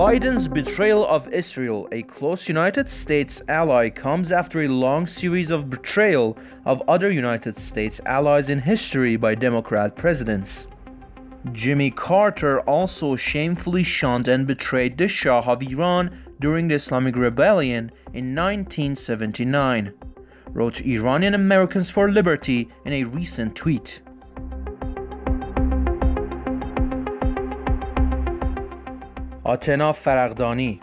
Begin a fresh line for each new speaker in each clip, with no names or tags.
Biden's betrayal of Israel, a close United States ally, comes after a long series of betrayal of other United States allies in history by Democrat presidents. Jimmy Carter also shamefully shunned and betrayed the Shah of Iran during the Islamic Rebellion in 1979, wrote Iranian Americans for Liberty in a recent tweet. Atena Faraghdani,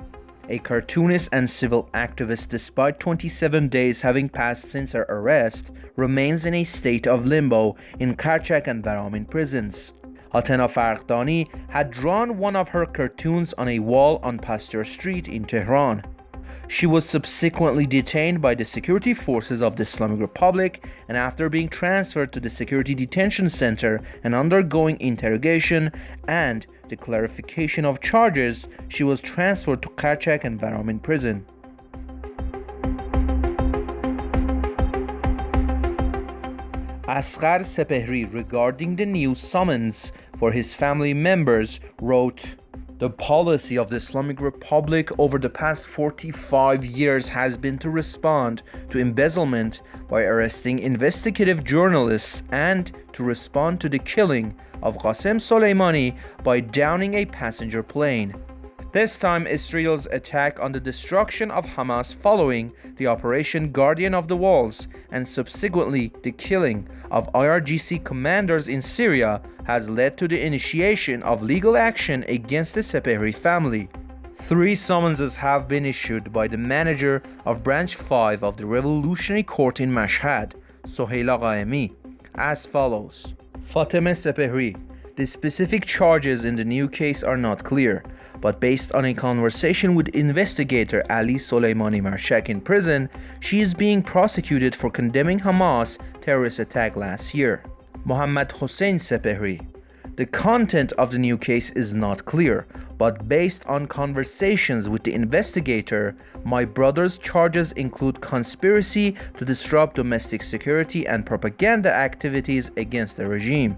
a cartoonist and civil activist, despite 27 days having passed since her arrest, remains in a state of limbo in Karchak and Baramin prisons. Atena Faraghdani had drawn one of her cartoons on a wall on Pasteur Street in Tehran. She was subsequently detained by the security forces of the Islamic Republic, and after being transferred to the Security Detention Center and undergoing interrogation and the clarification of charges, she was transferred to Karchak and Baramin prison. Asghar Sepehri, regarding the new summons for his family members, wrote, "The policy of the Islamic Republic over the past 45 years has been to respond to embezzlement by arresting investigative journalists and to respond to the killing of Qasem Soleimani by downing a passenger plane. This time, Israel's attack on the destruction of Hamas following the Operation Guardian of the Walls and subsequently the killing of IRGC commanders in Syria has led to the initiation of legal action against the Sepehri family. 3 summonses have been issued by the manager of Branch 5 of the Revolutionary Court in Mashhad, Soheila Qaemi, as follows. Fatemeh Sepehri. The specific charges in the new case are not clear, but based on a conversation with investigator Ali Soleimani Marshak in prison, she is being prosecuted for condemning Hamas terrorist attack last year. Mohammad Hossein Sepehri. The content of the new case is not clear, but based on conversations with the investigator, my brother's charges include conspiracy to disrupt domestic security and propaganda activities against the regime.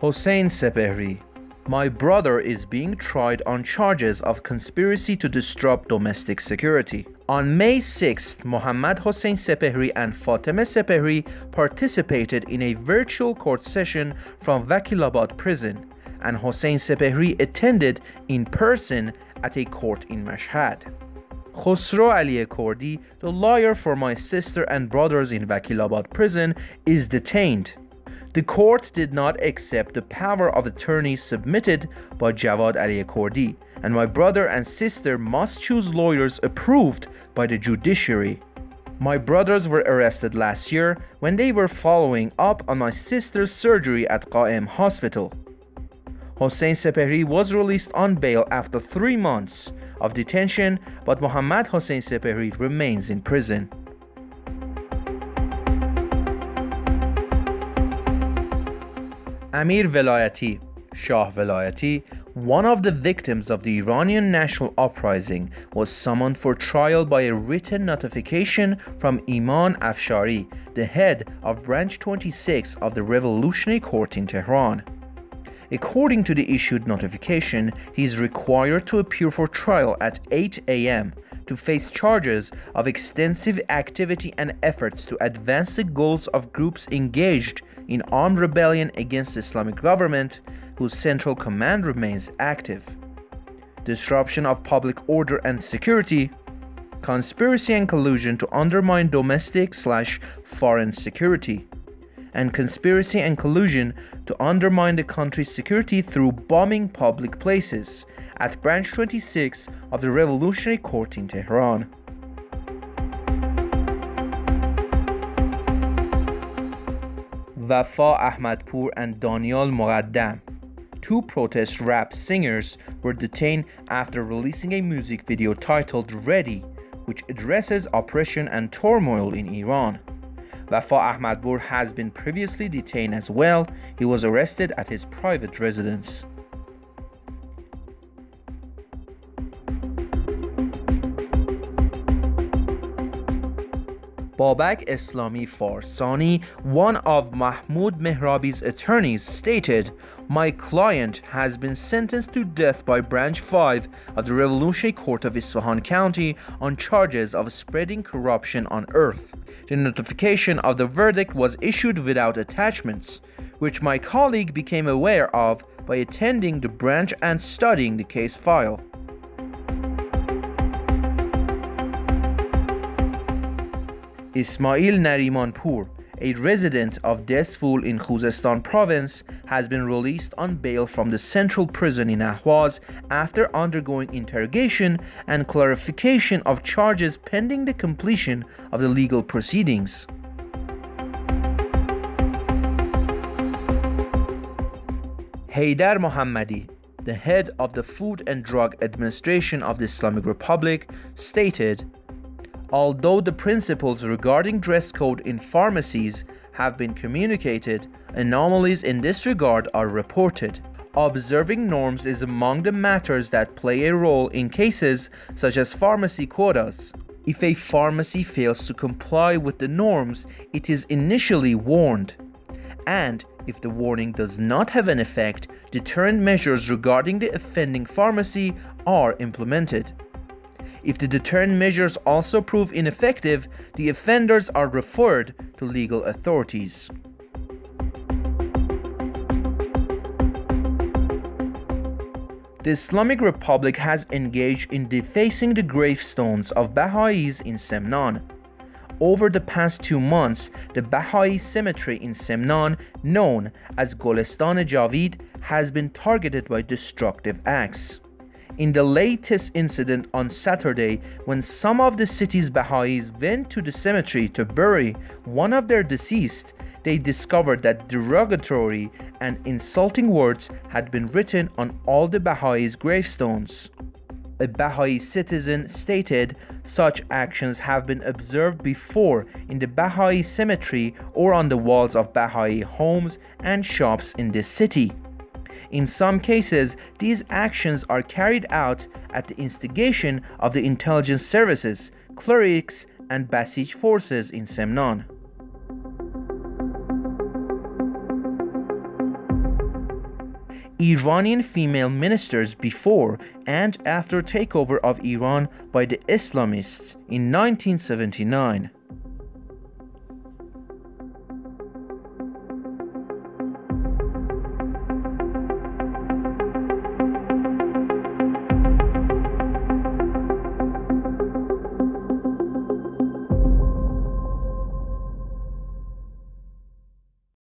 Hossein Sepehri. My brother is being tried on charges of conspiracy to disrupt domestic security. On May 6th, Mohammad Hossein Sepehri and Fatemeh Sepehri participated in a virtual court session from Vakilabad prison, and Hossein Sepehri attended in person at a court in Mashhad. Khosro Ali Kurdi, the lawyer for my sister and brothers in Vakilabad prison, is detained. The court did not accept the power of attorney submitted by Jawad Ali Kurdi, and my brother and sister must choose lawyers approved by the judiciary. My brothers were arrested last year when they were following up on my sister's surgery at Qaem Hospital. Hossein Sepehri was released on bail after 3 months of detention, but Mohammad Hossein Sepehri remains in prison. Amir Velayati, Shah Velayati, one of the victims of the Iranian national uprising, was summoned for trial by a written notification from Iman Afshari, the head of Branch 26 of the Revolutionary Court in Tehran. According to the issued notification, he is required to appear for trial at 8 a.m. to face charges of extensive activity and efforts to advance the goals of groups engaged in armed rebellion against the Islamic government, whose central command remains active, disruption of public order and security, conspiracy and collusion to undermine domestic/foreign security, and conspiracy and collusion to undermine the country's security through bombing public places at Branch 26 of the Revolutionary Court in Tehran. Wafa Ahmadpour and Danial Muqaddam, 2 protest rap singers, were detained after releasing a music video titled Ready, which addresses oppression and turmoil in Iran. Wafa Ahmadpour has been previously detained as well. He was arrested at his private residence. Babak Islami Farsani, one of Mahmoud Mehrabi's attorneys, stated, "My client has been sentenced to death by Branch 5 of the Revolutionary Court of Isfahan County on charges of spreading corruption on earth. The notification of the verdict was issued without attachments, which my colleague became aware of by attending the branch and studying the case file." Ismail Narimanpour, a resident of Desful in Khuzestan province, has been released on bail from the central prison in Ahwaz after undergoing interrogation and clarification of charges pending the completion of the legal proceedings. Haydar Mohammadi, the head of the Food and Drug Administration of the Islamic Republic, stated, "Although the principles regarding dress code in pharmacies have been communicated, anomalies in this regard are reported. Observing norms is among the matters that play a role in cases such as pharmacy quotas. If a pharmacy fails to comply with the norms, it is initially warned. And if the warning does not have an effect, deterrent measures regarding the offending pharmacy are implemented. If the deterrent measures also prove ineffective, the offenders are referred to legal authorities." The Islamic Republic has engaged in defacing the gravestones of Baha'is in Semnan. Over the past 2 months, the Baha'i cemetery in Semnan, known as Golestan Javid, has been targeted by destructive acts. In the latest incident on Saturday, when some of the city's Baha'is went to the cemetery to bury one of their deceased, they discovered that derogatory and insulting words had been written on all the Baha'is' gravestones. A Baha'i citizen stated, "Such actions have been observed before in the Baha'i cemetery or on the walls of Baha'i homes and shops in this city. In some cases, these actions are carried out at the instigation of the intelligence services, clerics, and Basij forces in Semnan." Iranian female ministers before and after takeover of Iran by the Islamists in 1979.